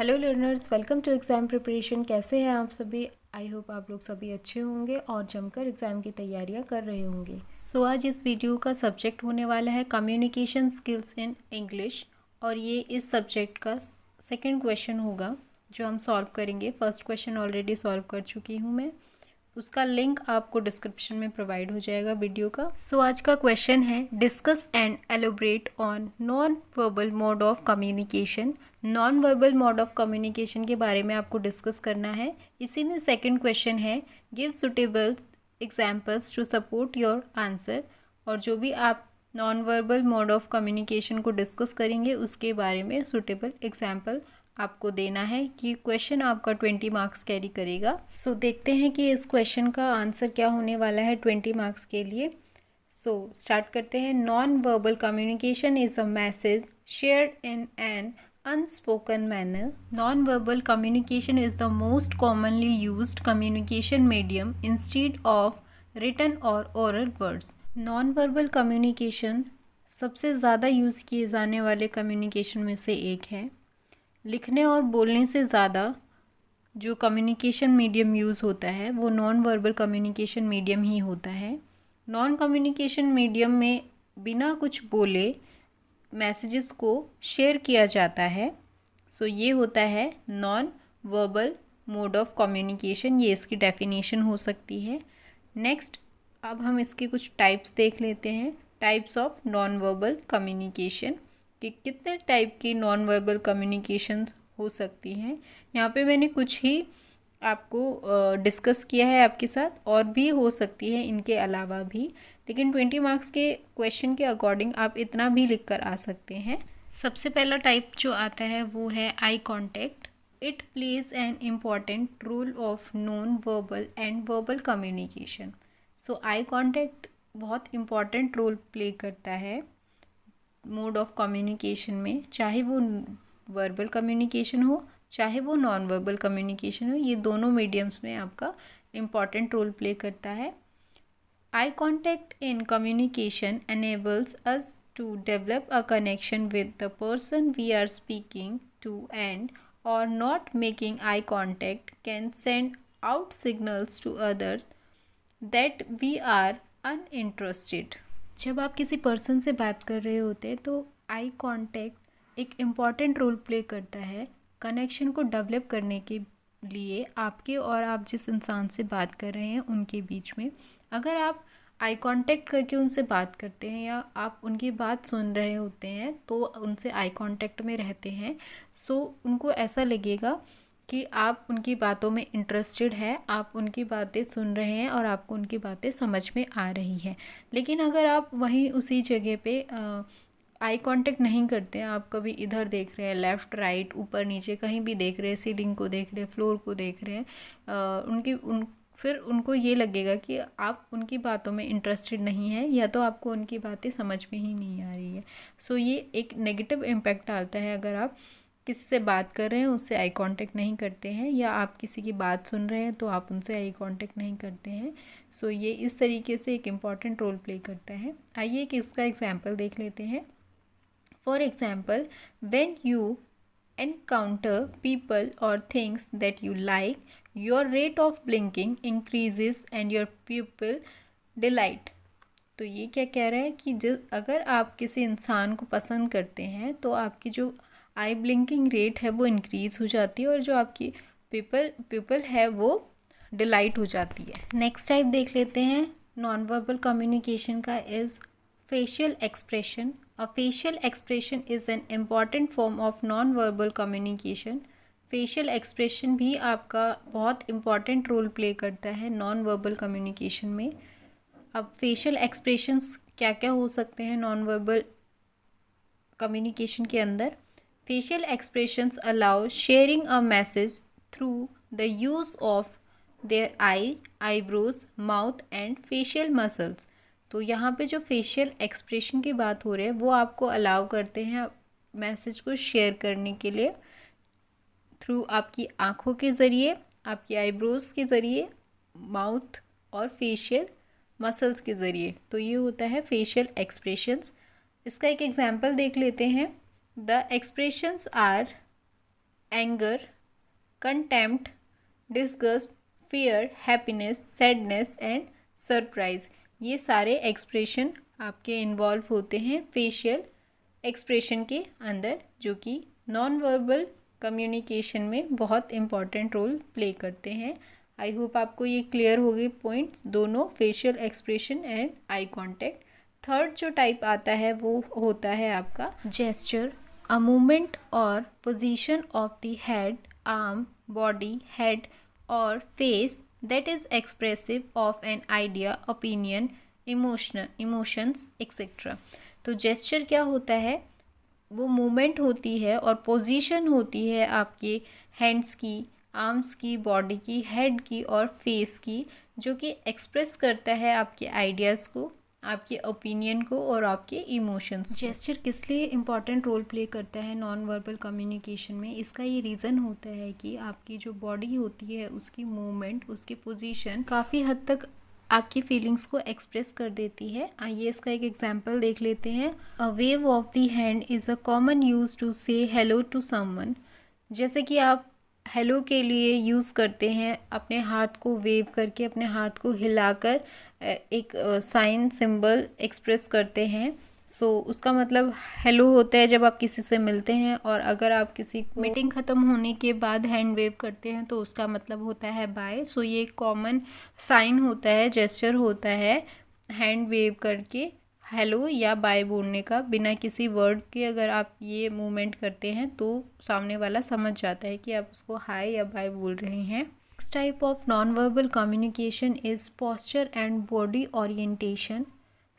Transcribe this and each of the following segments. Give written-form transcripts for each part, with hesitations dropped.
Hello learners, welcome to exam preparation. कैसे हैं आप सभी? आई होप आप लोग सभी अच्छे होंगे और जमकर एग्ज़ाम की तैयारियां कर रहे होंगे। आज इस वीडियो का सब्जेक्ट होने वाला है कम्युनिकेशन स्किल्स इन इंग्लिश, और ये इस सब्जेक्ट का सेकंड क्वेश्चन होगा जो हम सॉल्व करेंगे। फर्स्ट क्वेश्चन ऑलरेडी सॉल्व कर चुकी हूँ मैं, उसका लिंक आपको डिस्क्रिप्शन में प्रोवाइड हो जाएगा वीडियो का। आज का क्वेश्चन है, discuss and elaborate on non verbal mode of communication. Non verbal mode of communication के बारे में आपको डिस्कस करना है। इसी में सेकंड क्वेश्चन है, give suitable examples to support your answer. और जो भी आप non verbal mode of communication को डिस्कस करेंगे उसके बारे में सुटेबल एग्जाम्पल आपको देना है। कि क्वेश्चन आपका 20 मार्क्स कैरी करेगा। देखते हैं कि इस क्वेश्चन का आंसर क्या होने वाला है 20 मार्क्स के लिए। स्टार्ट करते हैं। Non verbal communication is a message shared in an unspoken manner. Non-verbal communication is the most commonly used communication medium instead of written or oral words. Non-verbal communication सबसे ज़्यादा यूज़ किए जाने वाले communication में से एक है। लिखने और बोलने से ज़्यादा जो कम्युनिकेशन मीडियम यूज़ होता है वो नॉन वर्बल कम्युनिकेशन मीडियम ही होता है। नॉन कम्युनिकेशन मीडियम में बिना कुछ बोले मैसेजेस को शेयर किया जाता है। ये होता है non verbal mode of communication. ये इसकी डेफिनेशन हो सकती है। नेक्स्ट, अब हम इसके कुछ टाइप्स देख लेते हैं। Types of non verbal communication, कि कितने टाइप की नॉन वर्बल कम्युनिकेशन हो सकती हैं। यहाँ पे मैंने कुछ ही आपको डिस्कस किया है आपके साथ, और भी हो सकती है इनके अलावा भी, लेकिन 20 मार्क्स के क्वेश्चन के अकॉर्डिंग आप इतना भी लिख कर आ सकते हैं। सबसे पहला टाइप जो आता है वो है eye contact. It plays an important role of non verbal and verbal communication. Eye contact बहुत इम्पॉर्टेंट रोल प्ले करता है मोड ऑफ कम्युनिकेशन में, चाहे वो वर्बल कम्युनिकेशन हो चाहे वो नॉन वर्बल कम्युनिकेशन हो। ये दोनों मीडियम्स में आपका इम्पॉर्टेंट रोल प्ले करता है। Eye contact in communication enables us to develop a connection with the person we are speaking to, and or not making eye contact can send out signals to others that we are uninterested. जब आप किसी person से बात कर रहे होते हैं तो आई कांटेक्ट एक इम्पॉर्टेंट रोल प्ले करता है कनेक्शन को डेवलप करने के लिए आपके और आप जिस इंसान से बात कर रहे हैं उनके बीच में। अगर आप आई कांटेक्ट करके उनसे बात करते हैं या आप उनकी बात सुन रहे होते हैं तो उनसे आई कांटेक्ट में रहते हैं, उनको ऐसा लगेगा कि आप उनकी बातों में इंटरेस्टेड है, आप उनकी बातें सुन रहे हैं और आपको उनकी बातें समझ में आ रही है। लेकिन अगर आप वहीं उसी जगह पे आई कांटेक्ट नहीं करते हैं, आप कभी इधर देख रहे हैं, लेफ़्ट राइट ऊपर नीचे कहीं भी देख रहे हैं, सीलिंग को देख रहे हैं, फ्लोर को देख रहे हैं, फिर उनको ये लगेगा कि आप उनकी बातों में इंटरेस्टेड नहीं है, या तो आपको उनकी बातें समझ में ही नहीं आ रही है। ये एक नेगेटिव इम्पैक्ट डालता है अगर आप किसी से बात कर रहे हैं उससे आई कांटेक्ट नहीं करते हैं, या आप किसी की बात सुन रहे हैं तो आप उनसे आई कांटेक्ट नहीं करते हैं। ये इस तरीके से एक इम्पॉर्टेंट रोल प्ले करता है। आइए एक इसका एग्जाम्पल देख लेते हैं। For example, when you encounter people or things that you like, your rate of blinking increases and your pupil delight. तो ये क्या कह रहा है कि अगर आप किसी इंसान को पसंद करते हैं तो आपकी जो आई ब्लिंकिंग रेट है वो इंक्रीज़ हो जाती है, और जो आपकी पीपल है वो डिलाइट हो जाती है। नेक्स्ट टाइप देख लेते हैं नॉन वर्बल कम्युनिकेशन का, is facial expression. A facial expression is an important form of non-verbal communication. facial expression भी आपका बहुत important रोल प्ले करता है नॉन वर्बल कम्युनिकेशन में। अब facial expressions क्या क्या हो सकते हैं नॉन वर्बल कम्युनिकेशन के अंदर? facial expressions allow sharing a message through the use of their eye, eyebrows, mouth and facial muscles. तो यहाँ पे जो फेशियल एक्सप्रेशन की बात हो रही है वो आपको अलाउ करते हैं मैसेज को शेयर करने के लिए थ्रू आपकी आँखों के ज़रिए, आपकी आईब्रोज के ज़रिए, माउथ और फेशियल मसल्स के ज़रिए। तो ये होता है फेशियल एक्सप्रेशंस। इसका एक एग्जांपल देख लेते हैं। The expressions are anger, contempt, disgust, fear, happiness, sadness and surprise. ये सारे एक्सप्रेशन आपके इन्वॉल्व होते हैं फेशियल एक्सप्रेशन के अंदर, जो कि नॉन वर्बल कम्युनिकेशन में बहुत इम्पॉर्टेंट रोल प्ले करते हैं। आई होप आपको ये क्लियर हो गए पॉइंट्स, दोनों facial expression and eye contact. Third जो टाइप आता है वो होता है आपका जेस्चर, अ मूवमेंट और position of the head, arm, body, head और face that is expressive of an idea, opinion, emotions etc. तो जेस्चर क्या होता है? वो मूवमेंट होती है और पोजीशन होती है आपके हैंड्स की, आर्म्स की, बॉडी की, हेड की और फेस की, जो कि एक्सप्रेस करता है आपके आइडियाज़ को, आपके ओपिनियन को और आपके इमोशंस। जेस्चर किस लिए इम्पॉर्टेंट रोल प्ले करता है नॉन वर्बल कम्युनिकेशन में? इसका ये रीज़न होता है कि आपकी जो बॉडी होती है उसकी मूवमेंट, उसकी पोजीशन काफ़ी हद तक आपकी फीलिंग्स को एक्सप्रेस कर देती है। आइए इसका एक एग्जांपल देख लेते हैं। A wave of the hand is a common use to say hello to someone. जैसे कि आप हेलो के लिए यूज़ करते हैं, अपने हाथ को वेव करके, अपने हाथ को हिलाकर एक साइन सिंबल एक्सप्रेस करते हैं। उसका मतलब हेलो होता है जब आप किसी से मिलते हैं, और अगर आप किसी को मीटिंग ख़त्म होने के बाद हैंड वेव करते हैं तो उसका मतलब होता है बाय। ये एक कॉमन साइन होता है, जेस्चर होता है हैंड वेव करके हेलो या बाय बोलने का। बिना किसी वर्ड के अगर आप ये मूवमेंट करते हैं तो सामने वाला समझ जाता है कि आप उसको हाय या बाय बोल रहे हैं। Next type of non verbal communication is posture and body orientation.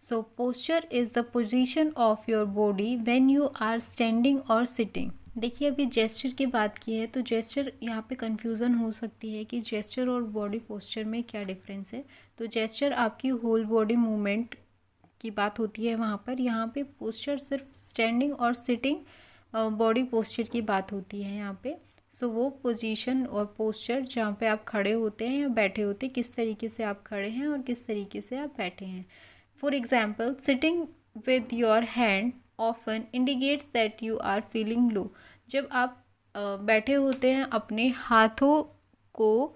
So posture is the position of your body when you are standing or sitting। देखिए अभी जेस्चर की बात की है तो जेस्चर यहाँ पे कन्फ्यूज़न हो सकती है कि जेस्चर और बॉडी पोस्चर में क्या डिफरेंस है। तो जेस्चर आपकी होल बॉडी मूवमेंट की बात होती है वहाँ पर, यहाँ पे पोस्चर सिर्फ स्टैंडिंग और सिटिंग बॉडी पोस्चर की बात होती है यहाँ पे। वो पोजीशन और पोस्चर जहाँ पे आप खड़े होते हैं या बैठे होते हैं, किस तरीके से आप खड़े हैं और किस तरीके से आप बैठे हैं। For example, sitting with your hand often indicates that you are feeling low. जब आप बैठे होते हैं अपने हाथों को,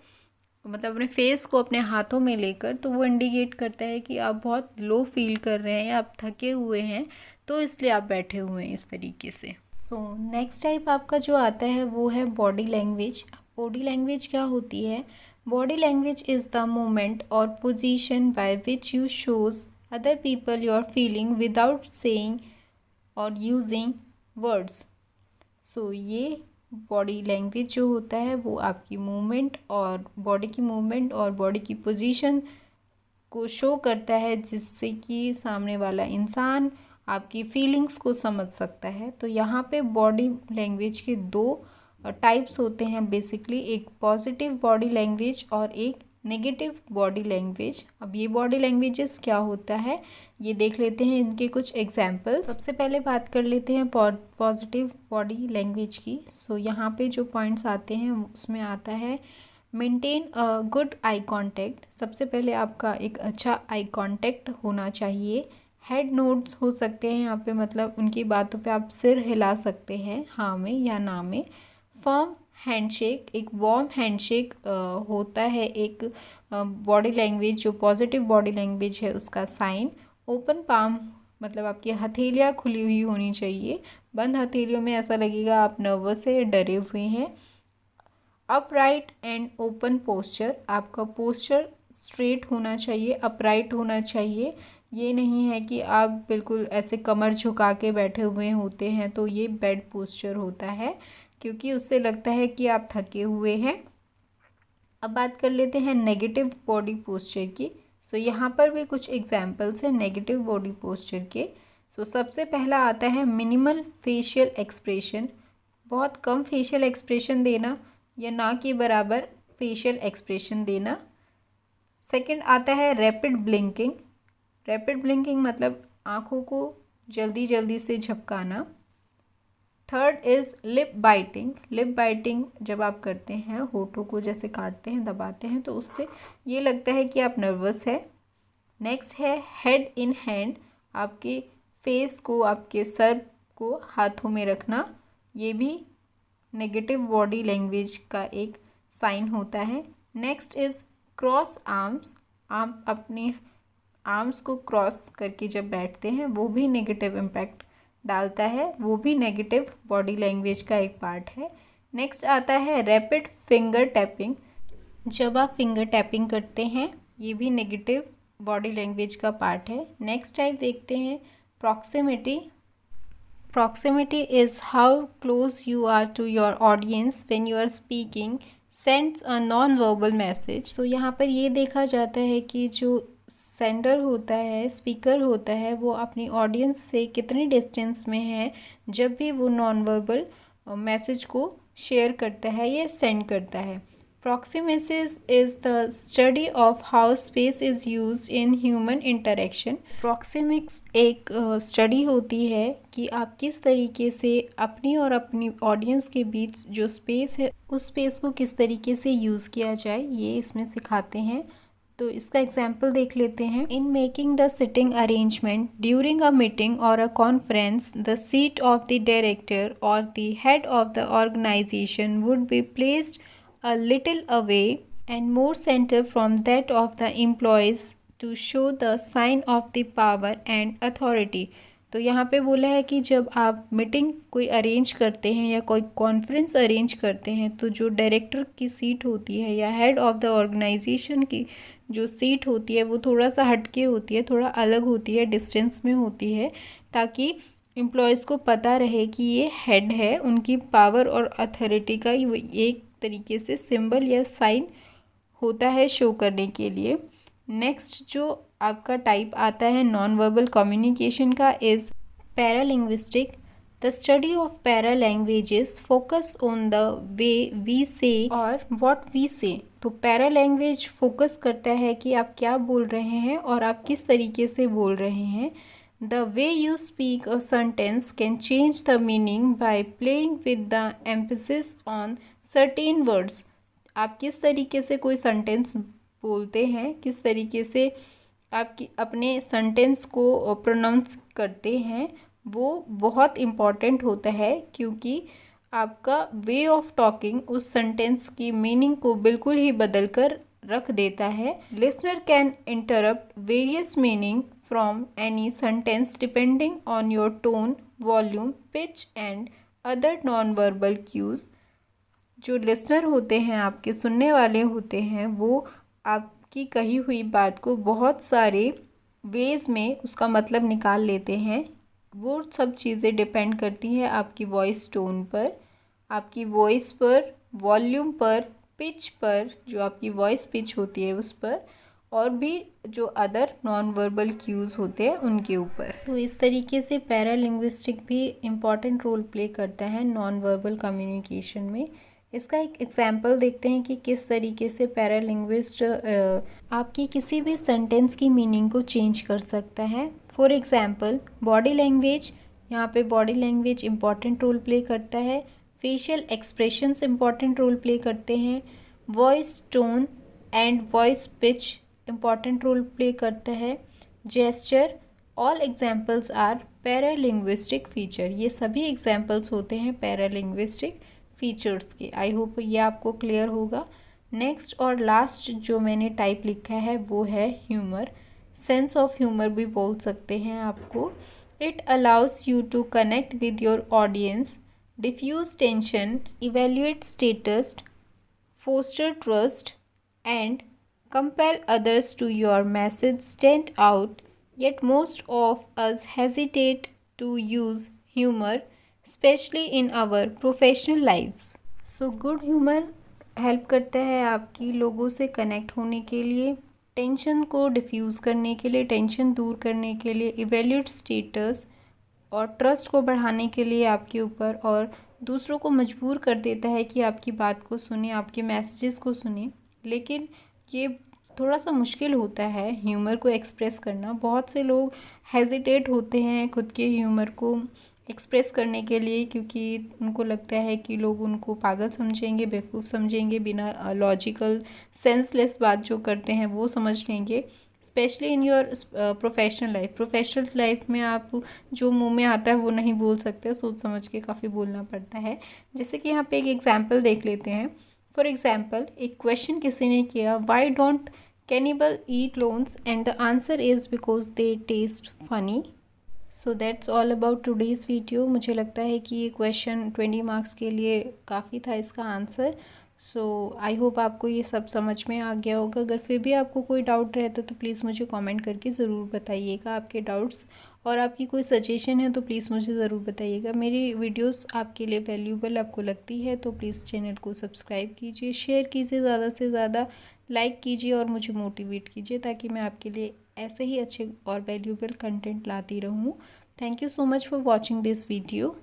मतलब अपने फेस को अपने हाथों में लेकर, तो वो इंडिकेट करता है कि आप बहुत लो फील कर रहे हैं या आप थके हुए हैं, तो इसलिए आप बैठे हुए हैं इस तरीके से। नेक्स्ट टाइप आपका जो आता है वो है बॉडी लैंग्वेज। बॉडी लैंग्वेज क्या होती है? Body language is the movement और position by which you shows other people your feeling without saying और यूजिंग वर्ड्स। ये बॉडी लैंग्वेज जो होता है वो आपकी मूवमेंट और बॉडी की मूवमेंट और बॉडी की पोजीशन को शो करता है, जिससे कि सामने वाला इंसान आपकी फीलिंग्स को समझ सकता है। तो यहाँ पे बॉडी लैंग्वेज के दो टाइप्स होते हैं बेसिकली, एक पॉजिटिव बॉडी लैंग्वेज और एक नेगेटिव बॉडी लैंग्वेज। अब ये बॉडी लैंग्वेजेस क्या होता है ये देख लेते हैं, इनके कुछ एग्जाम्पल्स। सबसे पहले बात कर लेते हैं पॉजिटिव बॉडी लैंग्वेज की। यहाँ पे जो पॉइंट्स आते हैं उसमें आता है maintain a good eye contact. सबसे पहले आपका एक अच्छा आई कांटेक्ट होना चाहिए। हेड नोड्स हो सकते हैं यहाँ पे, मतलब उनकी बातों पे आप सिर हिला सकते हैं, हाँ में या ना में। फर्म हैंडशेक, एक वार्म हैंडशेक होता है एक बॉडी लैंग्वेज, जो पॉजिटिव बॉडी लैंग्वेज है उसका साइन। ओपन पाम, मतलब आपकी हथेलियाँ खुली हुई होनी चाहिए। बंद हथेलियों में ऐसा लगेगा आप नर्वस है, डरे हुए हैं। अपराइट एंड ओपन पोस्चर, आपका पोस्चर स्ट्रेट होना चाहिए, अपराइट होना चाहिए। ये नहीं है कि आप बिल्कुल ऐसे कमर झुका के बैठे हुए होते हैं, तो ये बेड पोस्चर होता है, क्योंकि उससे लगता है कि आप थके हुए हैं। अब बात कर लेते हैं नेगेटिव बॉडी पोस्चर की। यहाँ पर भी कुछ एग्जाम्पल्स हैं नेगेटिव बॉडी पोस्चर के। सबसे पहला आता है मिनिमल फेशियल एक्सप्रेशन, बहुत कम फेशियल एक्सप्रेशन देना या ना के बराबर फेशियल एक्सप्रेशन देना। सेकंड आता है रैपिड ब्लिंकिंग। रैपिड ब्लिंकिंग मतलब आँखों को जल्दी जल्दी से झपकाना। Third is lip biting. Lip biting जब आप करते हैं, होठों को जैसे काटते हैं, दबाते हैं, तो उससे ये लगता है कि आप नर्वस है। नेक्स्ट है हेड इन हैंड, आपके फेस को, आपके सर को हाथों में रखना, ये भी नेगेटिव बॉडी लैंग्वेज का एक साइन होता है। Next is cross arms. आप अपने आर्म्स को क्रॉस करके जब बैठते हैं वो भी नेगेटिव इम्पैक्ट डालता है, वो भी नेगेटिव बॉडी लैंग्वेज का एक पार्ट है। नेक्स्ट आता है रैपिड फिंगर टैपिंग। जब आप फिंगर टैपिंग करते हैं ये भी नेगेटिव बॉडी लैंग्वेज का पार्ट है। नेक्स्ट टाइप देखते हैं proximity. Proximity is how close you are to your audience when you are speaking sends a non verbal message. So यहाँ पर ये देखा जाता है कि जो सेंडर होता है, स्पीकर होता है, वो अपनी ऑडियंस से कितने डिस्टेंस में है जब भी वो नॉन वर्बल मैसेज को शेयर करता है या सेंड करता है। Proxemics is the study of how space is used in human interaction. Proxemics एक स्टडी होती है कि आप किस तरीके से अपनी और अपनी ऑडियंस के बीच जो स्पेस है उस स्पेस को किस तरीके से यूज़ किया जाए, ये इसमें सिखाते हैं। तो इसका एग्जाम्पल देख लेते हैं। In making the sitting arrangement during a meeting और a conference the seat of the director और the head of the organisation would be placed a little away and more center from that of the employees to show the sign of the power and authority. तो यहाँ पे बोला है कि जब आप meeting कोई अरेंज करते हैं या कोई कॉन्फ्रेंस अरेंज करते हैं तो जो डायरेक्टर की सीट होती है या हेड ऑफ द ऑर्गेनाइजेशन की जो सीट होती है वो थोड़ा सा हटके होती है, थोड़ा अलग होती है, डिस्टेंस में होती है, ताकि एम्प्लॉयज़ को पता रहे कि ये हेड है, उनकी पावर और अथॉरिटी का एक तरीके से सिंबल या साइन होता है शो करने के लिए। नेक्स्ट जो आपका टाइप आता है नॉन वर्बल कम्युनिकेशन का is paralinguistic. The study of para languages focus on the way we say और व्हाट वी से। तो पैरा लैंग्वेज फोकस करता है कि आप क्या बोल रहे हैं और आप किस तरीके से बोल रहे हैं। The way you speak a sentence can change the meaning by playing with the emphasis on certain words. आप किस तरीके से कोई सेंटेंस बोलते हैं, किस तरीके से आप अपने सेंटेंस को प्रोनाउंस करते हैं, वो बहुत इम्पॉर्टेंट होता है, क्योंकि आपका वे ऑफ टॉकिंग उस सेंटेंस की मीनिंग को बिल्कुल ही बदल कर रख देता है। Listener can interrupt various meaning from any sentence depending on your tone, volume, pitch and other non-verbal cues. जो लिसनर होते हैं, आपके सुनने वाले होते हैं, वो आपकी कही हुई बात को बहुत सारे वेज में उसका मतलब निकाल लेते हैं। वो सब चीज़ें डिपेंड करती हैं आपकी वॉइस टोन पर, आपकी वॉइस पर, वॉल्यूम पर, पिच पर, जो आपकी वॉइस पिच होती है उस पर, और भी जो अदर नॉन वर्बल क्यूज़ होते हैं उनके ऊपर। सो इस तरीके से पैरालिंग्विस्टिक भी इम्पॉर्टेंट रोल प्ले करता है नॉन वर्बल कम्युनिकेशन में। इसका एक एग्जांपल देखते हैं कि किस तरीके से पैरालिंग्विस्ट आपकी किसी भी सेंटेंस की मीनिंग को चेंज कर सकता है। फॉर एग्जांपल बॉडी लैंग्वेज, यहाँ पे body language important role play करता है। Facial expressions important role play करते हैं। Voice tone and voice pitch important role play करता है। Gesture, all examples are paralinguistic feature. ये सभी एग्जाम्पल्स होते हैं पैरालिंग्विस्टिक फीचर्स के। आई होप ये आपको क्लियर होगा। नेक्स्ट और लास्ट जो मैंने टाइप लिखा है वो है ह्यूमर। सेंस ऑफ ह्यूमर भी बोल सकते हैं आपको। It allows you to connect with your audience, defuse tension, evaluate status, foster trust and compel others to your message stand out. Yet most of us hesitate to use humor, especially in our professional lives. So good humor help करता है आपकी लोगों से connect होने के लिए, tension को diffuse करने के लिए, टेंशन दूर करने के लिए, इवेल्यूएट स्टेटस और ट्रस्ट को बढ़ाने के लिए आपके ऊपर, और दूसरों को मजबूर कर देता है कि आपकी बात को सुने, आपके मैसेजेस को सुने। लेकिन ये थोड़ा सा मुश्किल होता है ह्यूमर को एक्सप्रेस करना। बहुत से लोग हेजिटेट होते हैं खुद के ह्यूमर को एक्सप्रेस करने के लिए, क्योंकि उनको लगता है कि लोग उनको पागल समझेंगे, बेवकूफ़ समझेंगे, बिना लॉजिकल सेंसलेस बात जो करते हैं वो समझ लेंगे। Specially in your professional life में आप जो मुंह में आता है वो नहीं बोल सकते, सोच समझ के काफ़ी बोलना पड़ता है। जैसे कि यहाँ पे एक एग्जांपल देख लेते हैं। फॉर एग्जांपल, एक क्वेश्चन किसी ने किया, why don't cannibal eat clowns, and the answer is because they taste funny. So that's all about today's video. मुझे लगता है कि ये क्वेश्चन 20 मार्क्स के लिए काफ़ी था इसका आंसर। सो आई होप आपको ये सब समझ में आ गया होगा। अगर फिर भी आपको कोई डाउट रहता तो प्लीज़ मुझे कमेंट करके ज़रूर बताइएगा आपके डाउट्स, और आपकी कोई सजेशन है तो प्लीज़ मुझे ज़रूर बताइएगा। मेरी वीडियोस आपके लिए वैल्यूबल आपको लगती है तो प्लीज़ चैनल को सब्सक्राइब कीजिए, शेयर कीजिए, ज़्यादा से ज़्यादा लाइक कीजिए और मुझे मोटिवेट कीजिए ताकि मैं आपके लिए ऐसे ही अच्छे और वैल्यूबल कंटेंट लाती रहूँ। Thank you so much for watching this video.